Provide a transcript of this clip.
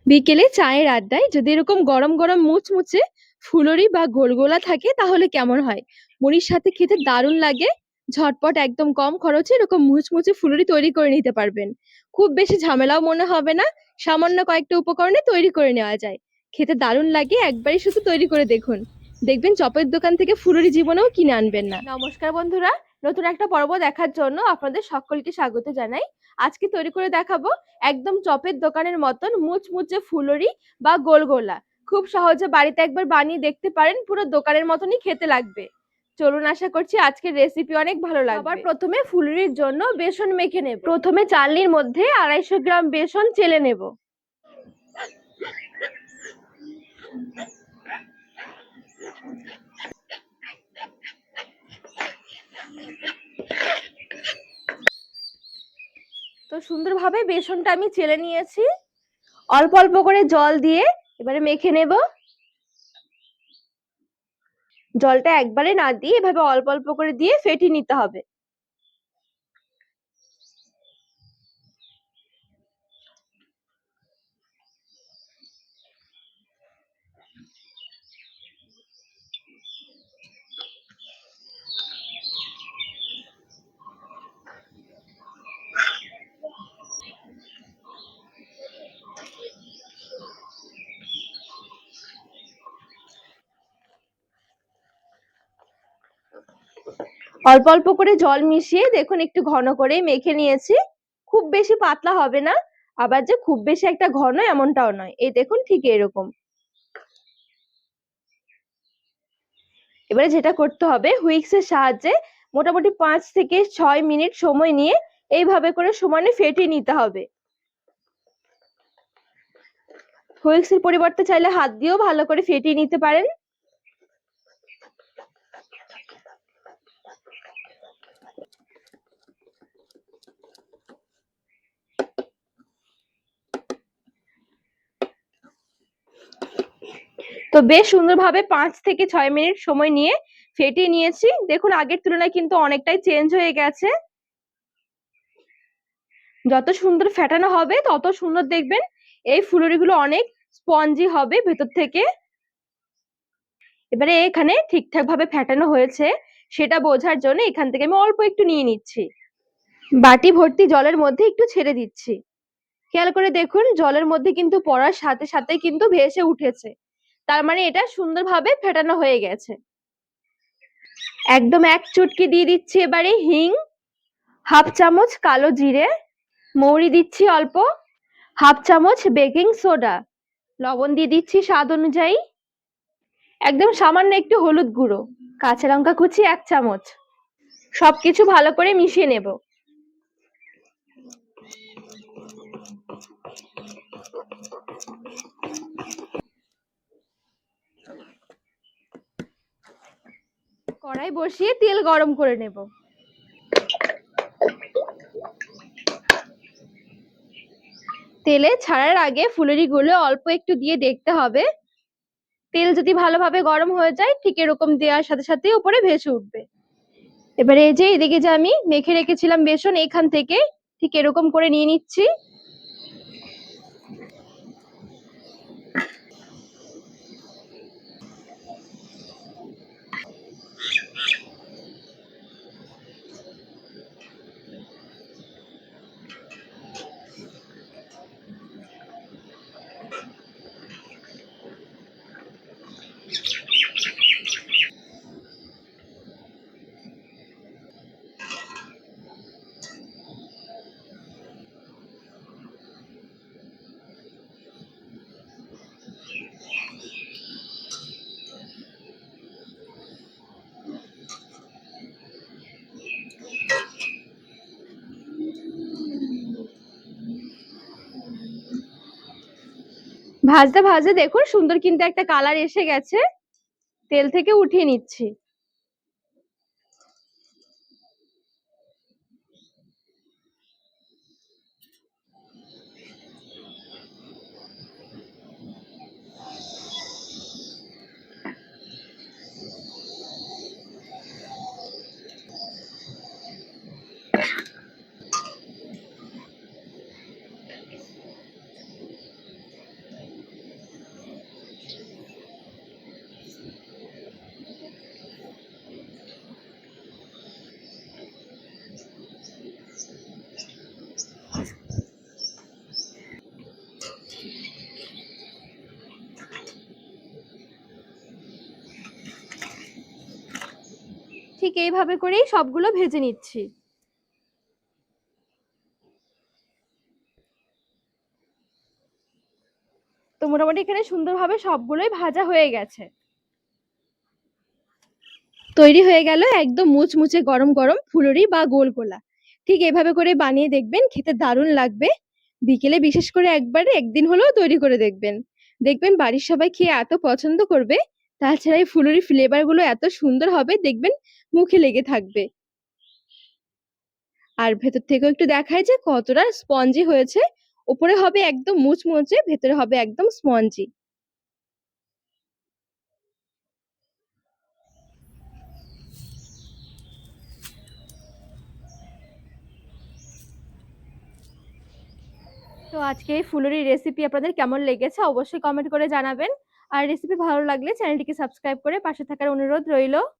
বিকেলে চায়ের আড্ডায় যদি এরকম গরম গরম মুচমুচে ফুলুরি বা গোলগোলা থাকে তাহলে কেমন হয়? মুড়ির সাথে খেতে দারুণ লাগে। ঝটপট একদম কম খরচে এরকম মুচমুচে ফুলুরি তৈরি করে নিতে পারবেন। খুব বেশি ঝামেলাও মনে হবে না। সামান্য কয়েকটা উপকরণে তৈরি করে নেওয়া যায়। খেতে দারুণ লাগে, একবারই শুধু তৈরি করে দেখুন। দেখবেন চপের দোকান থেকে ফুলুরি জীবনেও কিনে আনবেন না। নমস্কার বন্ধুরা, নতুন একটা পর্ব দেখার জন্য আপনাদের সকলকে স্বাগত জানাই। আজকে তৈরি করে দেখাবো একদম চপের দোকানের মতন মুচমুচে ফুলুরি বা গোলগোলা। খুব সহজে বাড়িতে একবার বানিয়ে দেখতে পারেন, পুরো দোকানের মতনই খেতে লাগবে। চলুন, আশা করছি আজকের রেসিপি অনেক ভালো লাগবে। সবার প্রথমে ফুলুরির জন্য বেসন মেখে নেব। প্রথমে চালনির মধ্যে 250 গ্রাম বেসন চেলে নেব। তো সুন্দরভাবে বেসনটা আমি চেলে নিয়েছি। অল্প অল্প করে জল দিয়ে এবারে মেখে নেব। জলটা একবারে না দিয়ে এভাবে অল্প অল্প করে দিয়ে ফেটিয়ে নিতে হবে। অল্প অল্প করে জল মিশিয়ে দেখুন একটু ঘন করে মেখে নিয়েছি। খুব বেশি পাতলা হবে না, আবার যে খুব বেশি একটা ঘন এমনটাও নয়। এই দেখুন ঠিক এরকম। এবারে যেটা করতে হবে, হুইক্স এর সাহায্যে মোটামুটি 5 থেকে 6 মিনিট সময় নিয়ে এইভাবে করে সমানে ফেটিয়ে নিতে হবে। হুইক্স এর পরিবর্তে চাইলে হাত দিয়েও ভালো করে ফেটিয়ে নিতে পারেন। তো বেশ সুন্দরভাবে 5 থেকে 6 মিনিট সময় নিয়ে ফেটিয়ে নিয়েছি। দেখুন আগের তুলনায় কিন্তু অনেকটাই চেঞ্জ হয়ে গেছে। যত সুন্দর ফেটানো হবে তত সুন্দর দেখবেন এই ফুলুরিগুলো অনেক স্পঞ্জি হবে ভেতর থেকে। এবারে এখানে ঠিকঠাক ভাবে ফেটানো হয়েছে সেটা বোঝার জন্য এখান থেকে আমি অল্প একটু নিয়ে নিচ্ছি। বাটি ভর্তি জলের মধ্যে একটু ছেড়ে দিচ্ছি। খেয়াল করে দেখুন জলের মধ্যে কিন্তু পড়ার সাথে সাথে কিন্তু ভেসে উঠেছে, তার মানে এটা সুন্দরভাবে ফেটানো হয়ে গেছে। একদম এক চুটকি দিয়ে দিচ্ছি এবারে হিং, হাফ চামচ কালো জিরে, মৌরি দিচ্ছি অল্প, হাফ চামচ বেকিং সোডা, লবণ দিয়ে দিচ্ছি স্বাদ অনুযায়ী, একদম সামান্য একটু হলুদ গুঁড়ো, কাঁচা লঙ্কা কুচি 1 চামচ। সবকিছু ভালো করে মিশিয়ে নেব। কড়াই বসিয়ে তেল গরম করে নেব। তেলে ছাড়ার আগে ফুলুরিগুলো অল্প একটু দিয়ে দেখতে হবে। তেল যদি ভালোভাবে গরম হয়ে যায় ঠিক এরকম দেওয়ার সাথে সাথে উপরে ভেসে উঠবে। এবারে এই যে এদিকে যে আমি মেখে রেখেছিলাম বেসন, এখান থেকে ঠিক এরকম করে নিয়ে নিচ্ছি। ভাজতে ভাজতে দেখুন সুন্দর কিন্তু একটা কালার এসে গেছে। তেল থেকে উঠিয়ে নিচ্ছি। ঠিক এইভাবে করেই সবগুলো ভেজে নিচ্ছি। তো মোটামুটি এখানে সুন্দরভাবে সবগুলোই ভাজা হয়ে গেছে। তৈরি হয়ে গেল একদম মুচমুচে গরম গরম ফুলুরি বা গোলগোলা। ঠিক এভাবে করে বানিয়ে দেখবেন, খেতে দারুণ লাগবে। বিকেলে বিশেষ করে একদিন হলেও তৈরি করে দেখবেন। দেখবেন বাড়ির সবাই খেয়ে এত পছন্দ করবে। তাছাড়া এই ফুলুরি ফ্লেভার গুলো এত সুন্দর হবে, দেখবেন মুখে লেগে থাকবে। আর ভেতর থেকেও একটু দেখায় যে কতটা স্পঞ্জি হয়েছে। উপরে হবে একদম মুচমুচে, ভেতরে হবে একদম স্পঞ্জি। তো আজকে এই ফুলুরি রেসিপি আপনাদের কেমন লেগেছে অবশ্যই কমেন্ট করে জানাবেন। আর রেসিপি ভালো লাগলে চ্যানেলটিকে সাবস্ক্রাইব করে পাশে থাকার অনুরোধ রইল।